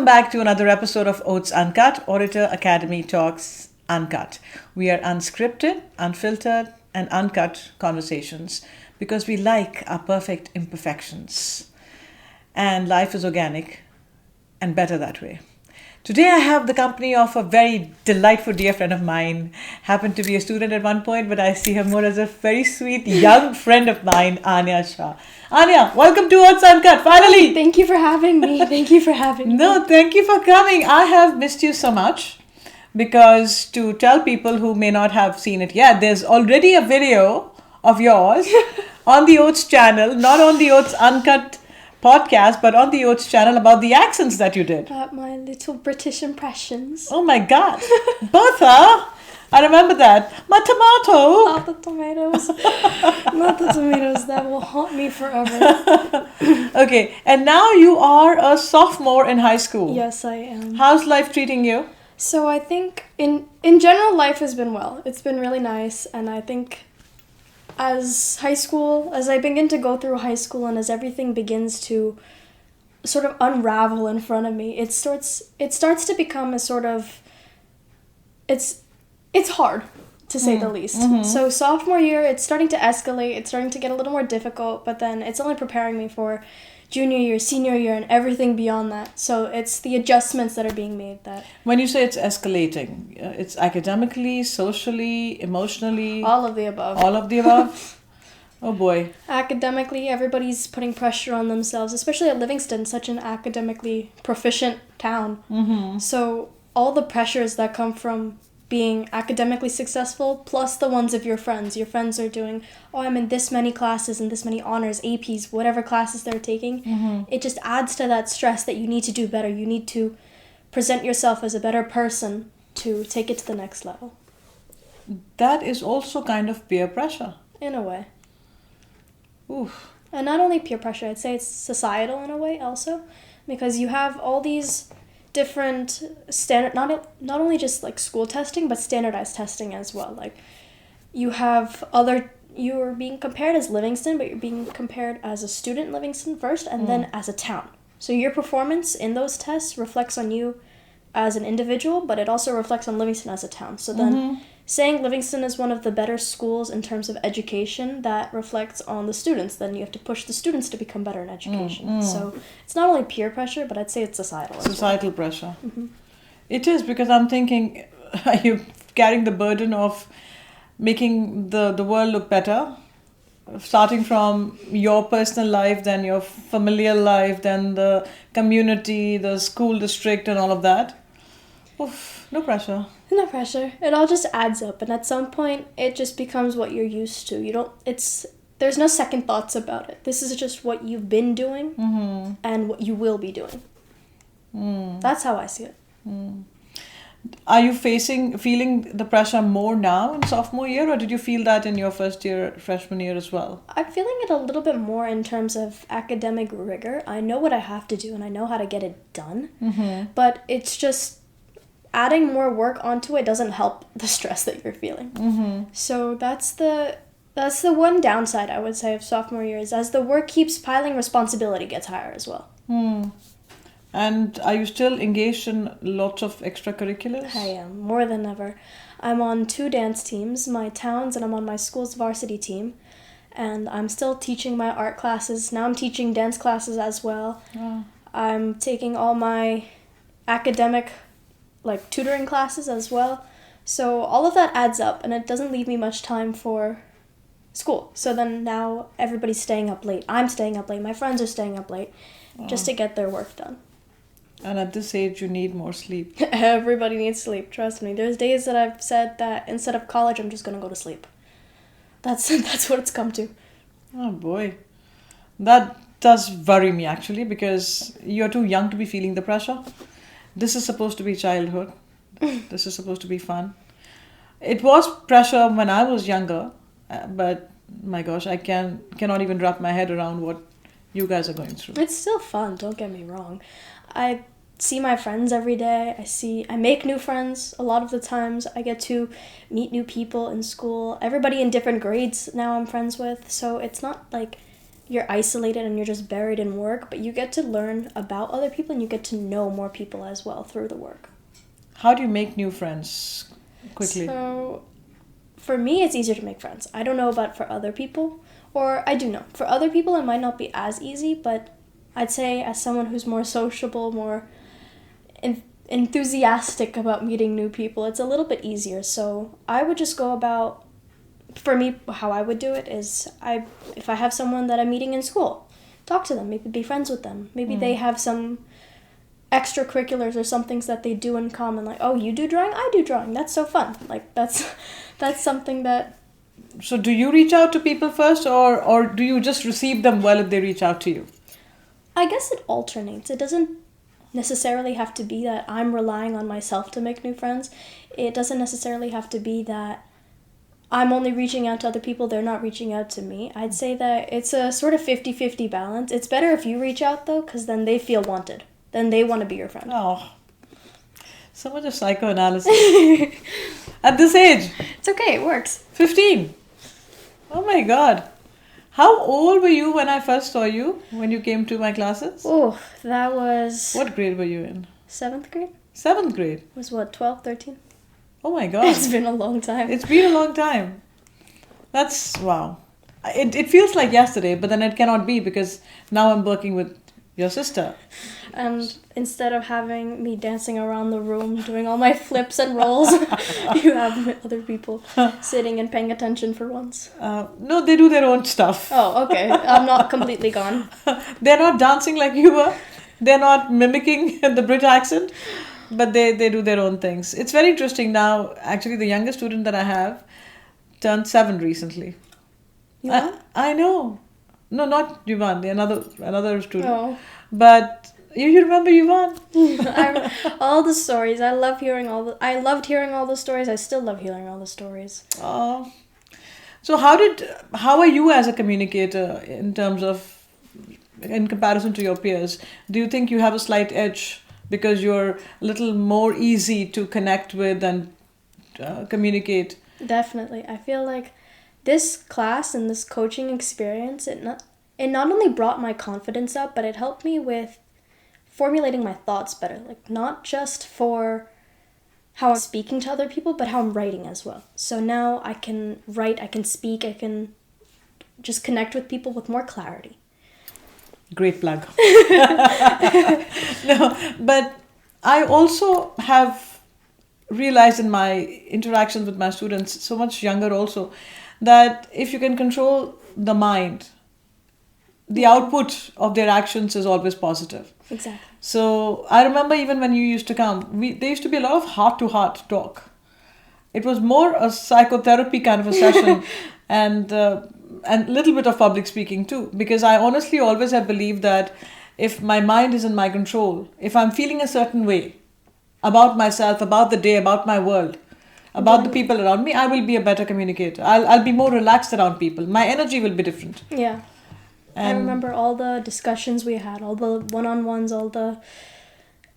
back to another episode of OATS Uncut, Orator Academy Talks Uncut. We are unscripted, unfiltered, and uncut conversations because we like our perfect imperfections. And life is organic and better that way. Today I have the company of a very delightful dear friend of mine. Happened to be a student at one point, but I see her more as a very sweet young friend of mine, Anya Shah. Anya, welcome to OATS Uncut, finally! Thank you for having me. Thank you for having me. No, thank you for coming. I have missed you so much because to tell people who may not have seen it yet, there's already a video of yours on the OATS channel, not on the OATS Uncut podcast, but on the OATS channel about the accents that you did. About my little British impressions. Oh my God. Bertha, I remember that. My tomato. Not the tomatoes. Not the tomatoes. That will haunt me forever. Okay, and now you are a sophomore in high school. Yes, I am. How's life treating you? So I think in general, life has been well. It's been really nice, and I think as I begin to go through high school and as everything begins to sort of unravel in front of me, it starts to become a sort of, it's hard, to say the least. Mm-hmm. So sophomore year, it's starting to escalate, it's starting to get a little more difficult, but then it's only preparing me for junior year, senior year, and everything beyond that. So it's the adjustments that are being made that... When you say it's escalating, it's academically, socially, emotionally? All of the above. All of the above? Oh boy. Academically, everybody's putting pressure on themselves, especially at Livingston, such an academically proficient town. Mm-hmm. So all the pressures that come from being academically successful, plus the ones of your friends. Your friends are doing, oh, I'm in this many classes and this many honors, APs, whatever classes they're taking. Mm-hmm. It just adds to that stress that you need to do better. You need to present yourself as a better person to take it to the next level. That is also kind of peer pressure. In a way. Oof. And not only peer pressure, I'd say it's societal in a way also. Because you have all these different standard, not only just like school testing, but standardized testing as well. Like you're being compared as Livingston, but you're being compared as a student in Livingston first, and then as a town. So your performance in those tests reflects on you as an individual, but it also reflects on Livingston as a town. So then saying Livingston is one of the better schools in terms of education, that reflects on the students. Then you have to push the students to become better in education. So it's not only peer pressure, but I'd say it's societal. Societal pressure. Mm-hmm. It is, because I'm thinking, are you carrying the burden of making the world look better? Starting from your personal life, then your familial life, then the community, the school district and all of that. Oof, no pressure. No pressure. It all just adds up, and at some point it just becomes what you're used to. There's no second thoughts about it. This is just what you've been doing and what you will be doing. That's how I see it. Are you feeling the pressure more now in sophomore year, or did you feel that in your first year, freshman year as well? I'm feeling it a little bit more in terms of academic rigor. I know what I have to do and I know how to get it done, but it's just adding more work onto it doesn't help the stress that you're feeling. So that's the one downside, I would say, of sophomore year, is as the work keeps piling, responsibility gets higher as well. And are you still engaged in lots of extracurriculars? I am, more than ever. I'm on 2 dance teams, my town's, and I'm on my school's varsity team. And I'm still teaching my art classes. Now I'm teaching dance classes as well. Oh. I'm taking all my academic tutoring classes as well. So all of that adds up, and it doesn't leave me much time for school. So then now everybody's staying up late. I'm staying up late. My friends are staying up late just to get their work done. And at this age, you need more sleep. Everybody needs sleep, trust me. There's days that I've said that instead of college, I'm just going to go to sleep. That's what it's come to. Oh boy. That does worry me actually, because you're too young to be feeling the pressure. This is supposed to be childhood. This is supposed to be fun. It was pressure when I was younger, but my gosh, I cannot even wrap my head around what you guys are going through. It's still fun, don't get me wrong. I see my friends every day. I make new friends a lot of the times. I get to meet new people in school. Everybody in different grades now I'm friends with. So it's not like you're isolated and you're just buried in work, but you get to learn about other people and you get to know more people as well through the work. How do you make new friends quickly? So, for me, it's easier to make friends. I don't know about for other people, or I do know. For other people, it might not be as easy, but I'd say as someone who's more sociable, more enthusiastic about meeting new people, it's a little bit easier. So I would just go about, for me, how I would do it is, if I have someone that I'm meeting in school, talk to them, maybe be friends with them. Maybe they have some extracurriculars or some things that they do in common, like, oh, you do drawing, I do drawing, that's so fun. Like, that's something that... So do you reach out to people first, or do you just receive them well if they reach out to you? I guess it alternates. It doesn't necessarily have to be that I'm relying on myself to make new friends. It doesn't necessarily have to be that I'm only reaching out to other people, they're not reaching out to me. I'd say that it's a sort of 50-50 balance. It's better if you reach out, though, because then they feel wanted. Then they want to be your friend. Oh, so much of psychoanalysis. At this age. It's okay, it works. 15. Oh my God. How old were you when I first saw you, when you came to my classes? Oh, that was... What grade were you in? 7th grade? 7th grade. It was what, 12, 13? Oh my God. It's been a long time. It's been a long time. That's, wow. It feels like yesterday, but then it cannot be because now I'm working with your sister. And instead of having me dancing around the room, doing all my flips and rolls, you have other people sitting and paying attention for once. No, they do their own stuff. Oh, okay. I'm not completely gone. They're not dancing like you were. They're not mimicking the Brit accent, but they do their own things. It's very interesting now. Actually, the youngest student that I have turned 7 recently. Yuvan? I know. No, not Yuvan. Another student. Oh. But you remember Yuvan? All the stories. I loved hearing all the stories. I still love hearing all the stories. Oh. So how are you as a communicator in terms of, in comparison to your peers? Do you think you have a slight edge because you're a little more easy to connect with and communicate? Definitely. I feel like this class and this coaching experience, it not only brought my confidence up, but it helped me with formulating my thoughts better. Like, not just for how I'm speaking to other people, but how I'm writing as well. So now I can write, I can speak, I can just connect with people with more clarity. Great plug. No, but I also have realized in my interactions with my students, so much younger also, that if you can control the mind, the output of their actions is always positive. Exactly. So I remember even when you used to come, there used to be a lot of heart-to-heart talk. It was more a psychotherapy kind of a session and a little bit of public speaking too. Because I honestly always have believed that if my mind is in my control, if I'm feeling a certain way about myself, about the day, about my world, about the people around me, I will be a better communicator. I'll be more relaxed around people. My energy will be different. Yeah. I remember all the discussions we had, all the one-on-ones,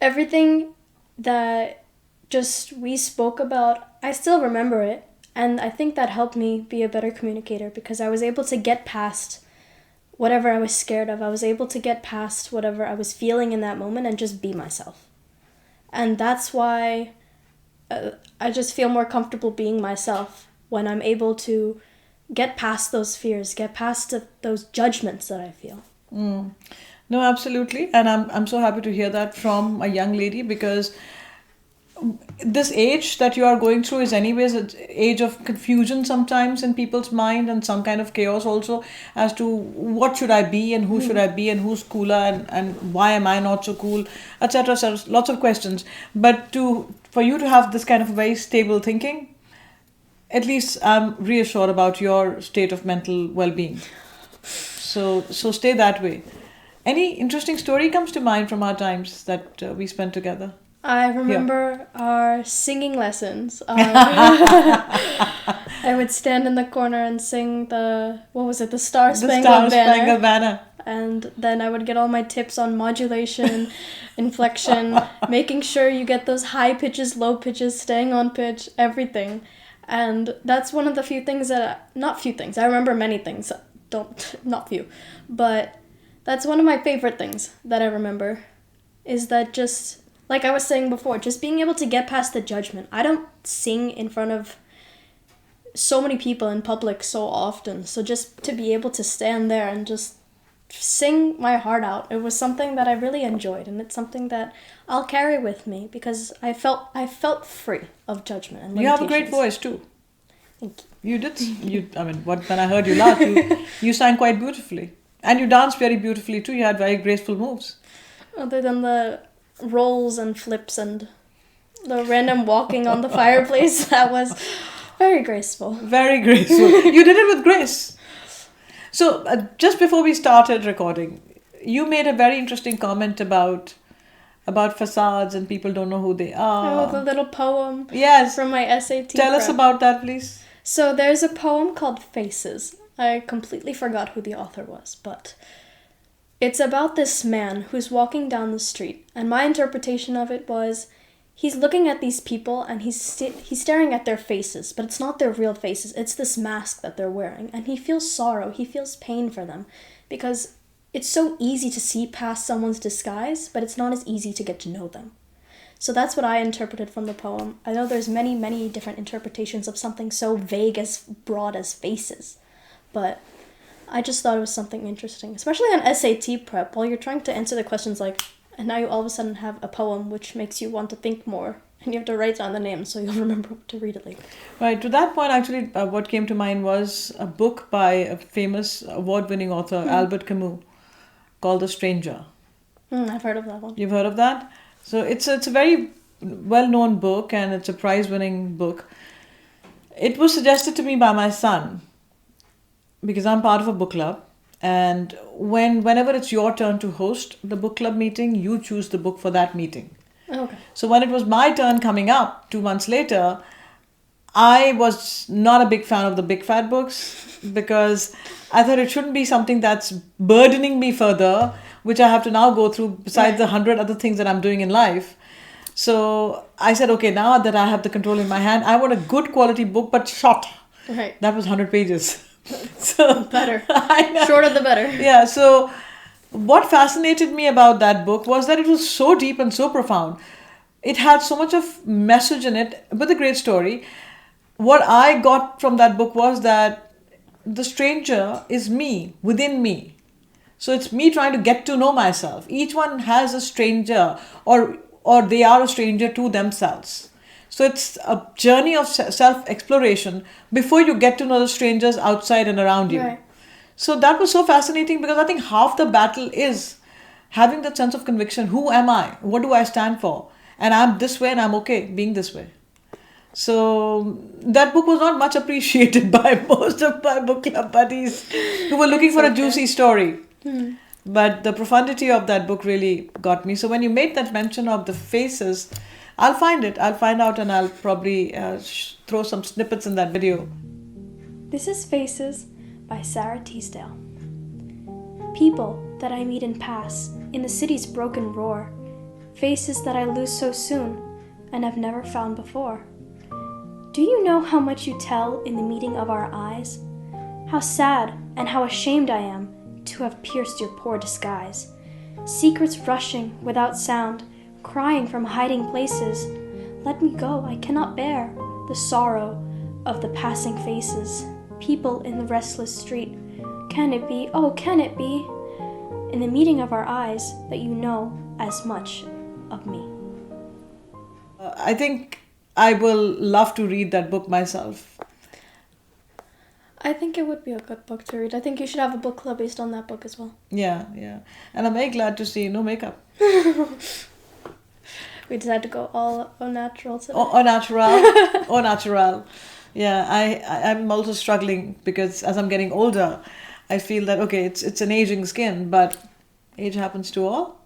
everything that just we spoke about. I still remember it, and I think that helped me be a better communicator because I was able to get past whatever I was scared of. I was able to get past whatever I was feeling in that moment and just be myself. And that's why I just feel more comfortable being myself when I'm able to get past those fears, get past those judgments that I feel. No, absolutely. And I'm so happy to hear that from a young lady because this age that you are going through is anyways an age of confusion sometimes in people's mind and some kind of chaos also as to what should I be and who should I be and who's cooler and why am I not so cool, etc. So lots of questions. But for you to have this kind of very stable thinking, at least I'm reassured about your state of mental well-being. So stay that way. Any interesting story comes to mind from our times that we spent together? I remember our singing lessons. I would stand in the corner and sing the Star Spangled Banner. And then I would get all my tips on modulation, inflection, making sure you get those high pitches, low pitches, staying on pitch, everything. And that's one of the few things I remember many things. not few, but that's one of my favorite things that I remember, is that just, like I was saying before, just being able to get past the judgment. I don't sing in front of so many people in public so often, so just to be able to stand there and just sing my heart out, it was something that I really enjoyed, and it's something that I'll carry with me because I felt free of judgment and limitations. You have a great voice too. Thank you. You did. When I heard you laugh, you sang quite beautifully, and you danced very beautifully too. You had very graceful moves. Other than the rolls and flips and the random walking on the fireplace, that was very graceful. Very graceful. You did it with grace. So just before we started recording, you made a very interesting comment about facades and people don't know who they are. Oh, the little poem. Yes. From my SAT. Tell us about that, please. So there's a poem called Faces. I completely forgot who the author was, but it's about this man who's walking down the street, and my interpretation of it was he's looking at these people and he's staring at their faces, but it's not their real faces. It's this mask that they're wearing, and he feels sorrow, he feels pain for them, because it's so easy to see past someone's disguise, but it's not as easy to get to know them. So that's what I interpreted from the poem. I know there's many, many different interpretations of something so vague as broad as faces, but I just thought it was something interesting, especially on SAT prep, while you're trying to answer the questions like, and now you all of a sudden have a poem which makes you want to think more, and you have to write down the name so you'll remember to read it later. Right, to that point, actually, what came to mind was a book by a famous award-winning author, Albert Camus, called The Stranger. I've heard of that one. You've heard of that? So it's a very well-known book, and it's a prize-winning book. It was suggested to me by my son, because I'm part of a book club, and whenever it's your turn to host the book club meeting, you choose the book for that meeting. Okay. So when it was my turn coming up 2 months later, I was not a big fan of the big fat books because I thought it shouldn't be something that's burdening me further, which I have to now go through besides the 100 other things that I'm doing in life. So I said, okay, now that I have the control in my hand, I want a good quality book, but short. Right. That was 100 pages. So better. I know. Shorter the better. Yeah. So what fascinated me about that book was that it was so deep and so profound. It had so much of message in it, but a great story. What I got from that book was that the stranger is me, within me. So it's me trying to get to know myself. Each one has a stranger, or they are a stranger to themselves. So it's a journey of self-exploration before you get to know the strangers outside and around you. Right. So that was so fascinating because I think half the battle is having that sense of conviction. Who am I? What do I stand for? And I'm this way and I'm okay being this way. So that book was not much appreciated by most of my book club buddies who were looking for a juicy story. But the profundity of that book really got me. So when you made that mention of the faces, I'll find it. I'll find out and I'll probably throw some snippets in that video. This is Faces by Sarah Teasdale. People that I meet and pass in the city's broken roar, faces that I lose so soon and have never found before. Do you know how much you tell in the meeting of our eyes? How sad and how ashamed I am to have pierced your poor disguise. Secrets rushing without sound, crying from hiding places. Let me go, I cannot bear the sorrow of the passing faces. People in the restless street. Can it be, oh can it be, in the meeting of our eyes, that you know as much of me? I think I will love to read that book myself. I think it would be a good book to read. I think you should have a book club based on that book as well. Yeah. And I'm very glad to see no makeup. We decided to go all au natural today. Au natural. Au natural. Yeah, I'm also struggling because as I'm getting older, I feel that, okay, it's an aging skin, but age happens to all.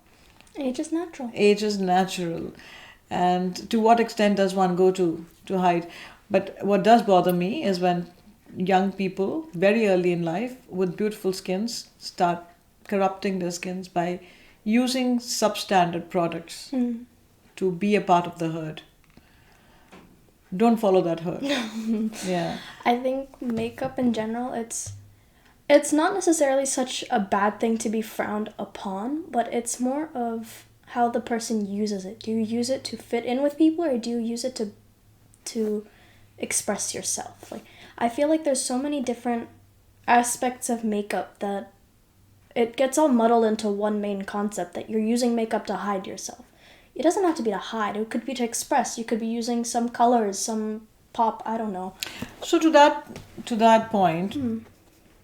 Age is natural. Age is natural. And to what extent does one go to hide? But what does bother me is when young people, very early in life, with beautiful skins, start corrupting their skins by using substandard products to be a part of the herd. Don't follow that herd. Yeah. I think makeup in general, It's not necessarily such a bad thing to be frowned upon, but it's more of how the person uses it. Do you use it to fit in with people, or do you use it to express yourself? Like, I feel like there's so many different aspects of makeup that it gets all muddled into one main concept, that you're using makeup to hide yourself. It doesn't have to be to hide. It could be to express. You could be using some colors, some pop, I don't know. So to that point,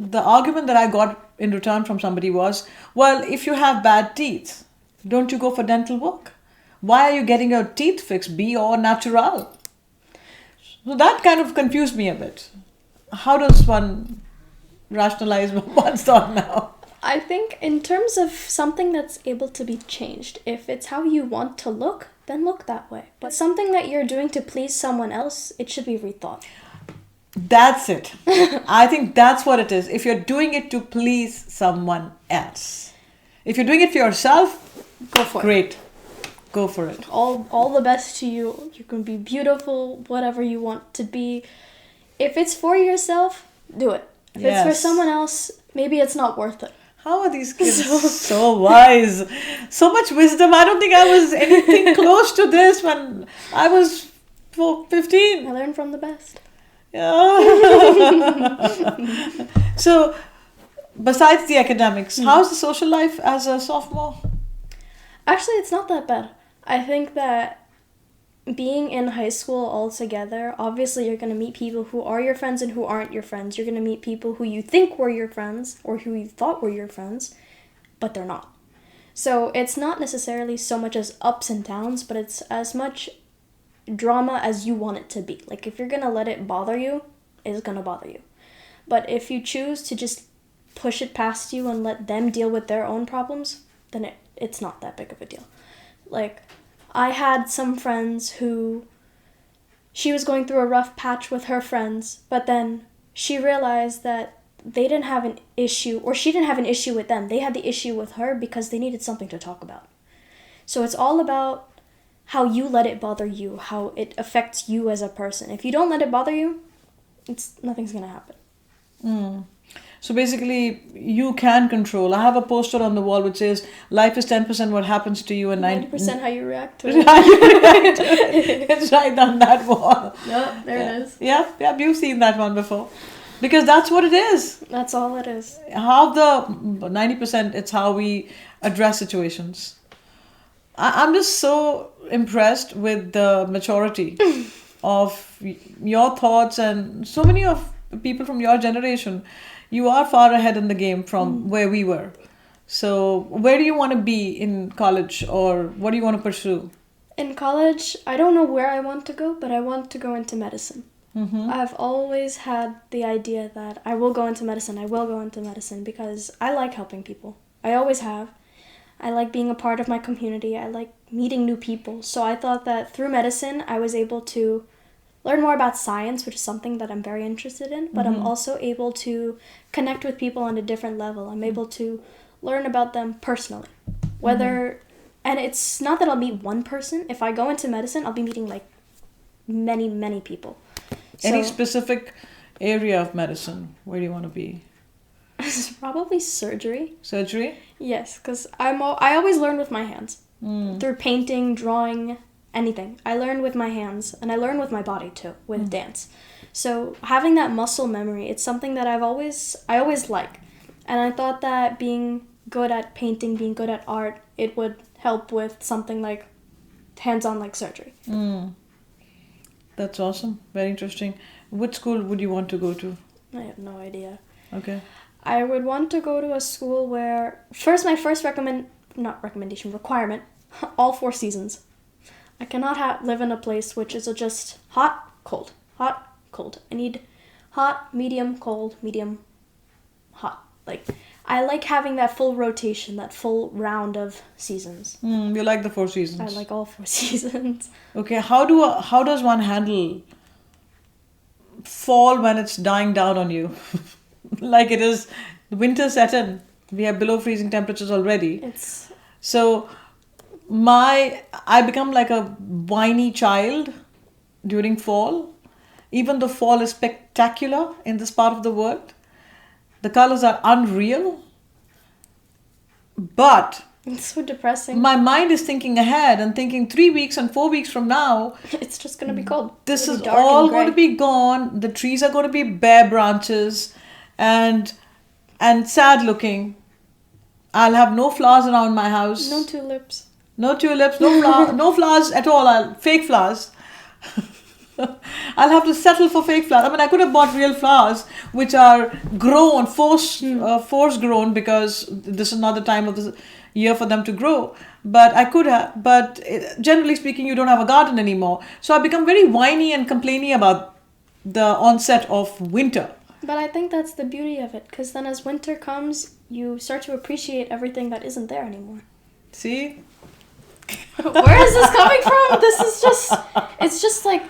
the argument that I got in return from somebody was, well, if you have bad teeth, don't you go for dental work? Why are you getting your teeth fixed? Be all natural. So that kind of confused me a bit. How does one rationalize one's thought now? I think in terms of something that's able to be changed, if it's how you want to look, then look that way. But something that you're doing to please someone else, it should be rethought. That's it. I think that's what it is. If you're doing it to please someone else. If you're doing it for yourself, Go for it. great. Go for it. All the best to you. You can be beautiful, whatever you want to be. If it's for yourself, do it. If it's for Yes. someone else, maybe it's not worth it. How are these kids so wise? So much wisdom. I don't think I was anything close to this when I was 15. I learned from the best. Yeah. So, besides the academics, how's the social life as a sophomore? Actually, it's not that bad. I think that being in high school altogether, obviously you're going to meet people who are your friends and who aren't your friends. You're going to meet people who you think were your friends or who you thought were your friends, but they're not. So it's not necessarily so much as ups and downs, but it's as much drama as you want it to be. Like, if you're going to let it bother you, it's going to bother you. But if you choose to just push it past you and let them deal with their own problems, then it's not that big of a deal. Like, I had some friends who, she was going through a rough patch with her friends, but then she realized that they didn't have an issue, or she didn't have an issue with them. They had the issue with her because they needed something to talk about. So it's all about how you let it bother you, how it affects you as a person. If you don't let it bother you, nothing's going to happen. So basically, you can control. I have a poster on the wall which says, life is 10% what happens to you and 90% how you react to it. It's right on that wall. Yep, there it is. Yeah, you've seen that one before. Because that's what it is. That's all it is. How the 90%, it's how we address situations. I'm just so impressed with the maturity of your thoughts, and so many of people from your generation. You are far ahead in the game from where we were. So where do you want to be in college, or what do you want to pursue? In college, I don't know where I want to go, but I want to go into medicine. I've always had the idea that I will go into medicine because I like helping people. I always have. I like being a part of my community. I like meeting new people. So I thought that through medicine, I was able to learn more about science, which is something that I'm very interested in, but I'm also able to connect with people on a different level. I'm able to learn about them personally. And it's not that I'll meet one person. If I go into medicine, I'll be meeting like many, many people. Any specific area of medicine? Where do you want to be? Probably surgery. Surgery? Yes, because I always learn with my hands. Through painting, drawing, anything. I learn with my hands, and I learn with my body too, with dance. So having that muscle memory, it's something that I always like. And I thought that being good at painting, being good at art, it would help with something like hands-on like surgery. That's awesome. Very interesting. Which school would you want to go to? I have no idea. Okay. I would want to go to a school where my first requirement, all 4 seasons. I cannot live in a place which is just hot, cold, hot, cold. I need hot, medium, cold, medium, hot. Like, I like having that full rotation, that full round of seasons. You like the 4 seasons? I like all 4 seasons. Okay, how does one handle fall when it's dying down on you? Like it is winter set in. We have below freezing temperatures already. So I become like a whiny child during fall. Even though fall is spectacular in this part of the world, The colors are unreal. But It's so depressing. my mind is thinking ahead and thinking 3 weeks and 4 weeks from now, It's just gonna be cold. this It'll is be dark and all gray. going to be gone. The trees are going to be bare branches and sad looking. I'll have no flowers around my house. No tulips. No tulips, no flowers at all. Fake flowers. I'll have to settle for fake flowers. I mean, I could have bought real flowers, which are grown, force grown, because this is not the time of the year for them to grow. But I could have. But generally speaking, you don't have a garden anymore. So I become very whiny and complaining about the onset of winter. But I think that's the beauty of it, because then as winter comes, you start to appreciate everything that isn't there anymore. See? Where is this coming from? It's just like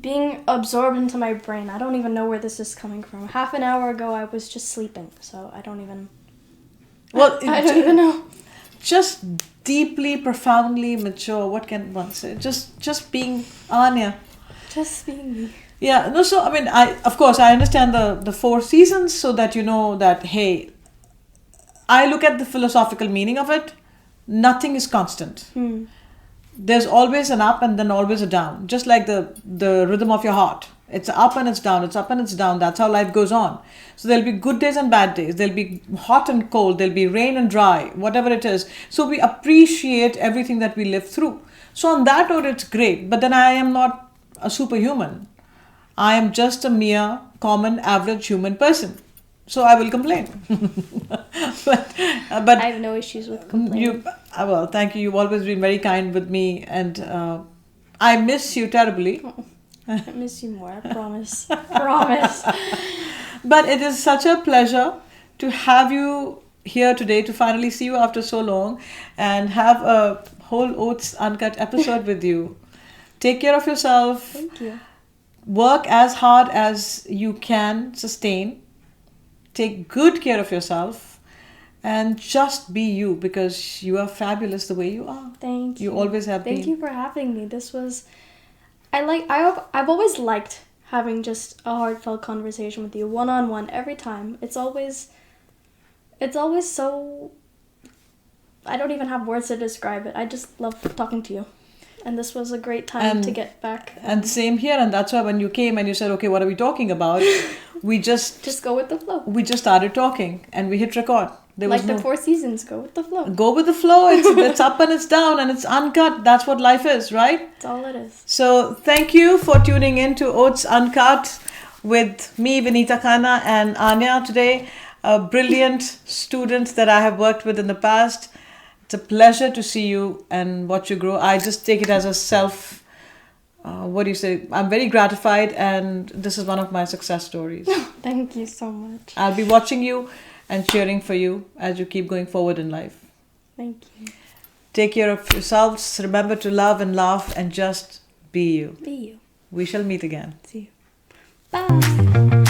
being absorbed into my brain. I don't even know where this is coming from. Half an hour ago, I was just sleeping, so I don't even know. Just deeply, profoundly mature. What can one say? Just being Anya. Just being me. Yeah, no, so I mean, of course I understand the 4 seasons, so that you know that, hey, I look at the philosophical meaning of it. Nothing is constant. There's always an up and then always a down, just like the rhythm of your heart. It's up and it's down, it's up and it's down. That's how life goes on. So there'll be good days and bad days. There'll be hot and cold. There'll be rain and dry, whatever it is. So we appreciate everything that we live through. So on that note, it's great. But then I am not a superhuman. I am just a mere common average human person. So I will complain. but I have no issues with complaining. Well, thank you. You've always been very kind with me, and I miss you terribly. I miss you more, I promise. Promise. But it is such a pleasure to have you here today, to finally see you after so long and have a whole OATS Uncut episode with you. Take care of yourself. Thank you. Work as hard as you can sustain. Take good care of yourself and just be you, because you are fabulous the way you are. Thank you. You always have been. Thank you for having me. This was... I've always liked having just a heartfelt conversation with you, one-on-one, every time. It's always so... I don't even have words to describe it. I just love talking to you. And this was a great time to get back. And same here. And that's why when you came and you said, okay, what are we talking about? We just go with the flow. We just started talking and we hit record. There was the 4 seasons, go with the flow. Go with the flow. It's up and it's down and it's uncut. That's what life is, right? That's all it is. So thank you for tuning in to OATS Uncut with me, Vinita Khanna, and Anya today. A brilliant student that I have worked with in the past. It's a pleasure to see you and watch you grow. I just take it as a I'm very gratified, and this is one of my success stories. Thank you so much. I'll be watching you and cheering for you as you keep going forward in life. Thank you. Take care of yourselves. Remember to love and laugh and just be you. Be you. We shall meet again. See you. Bye.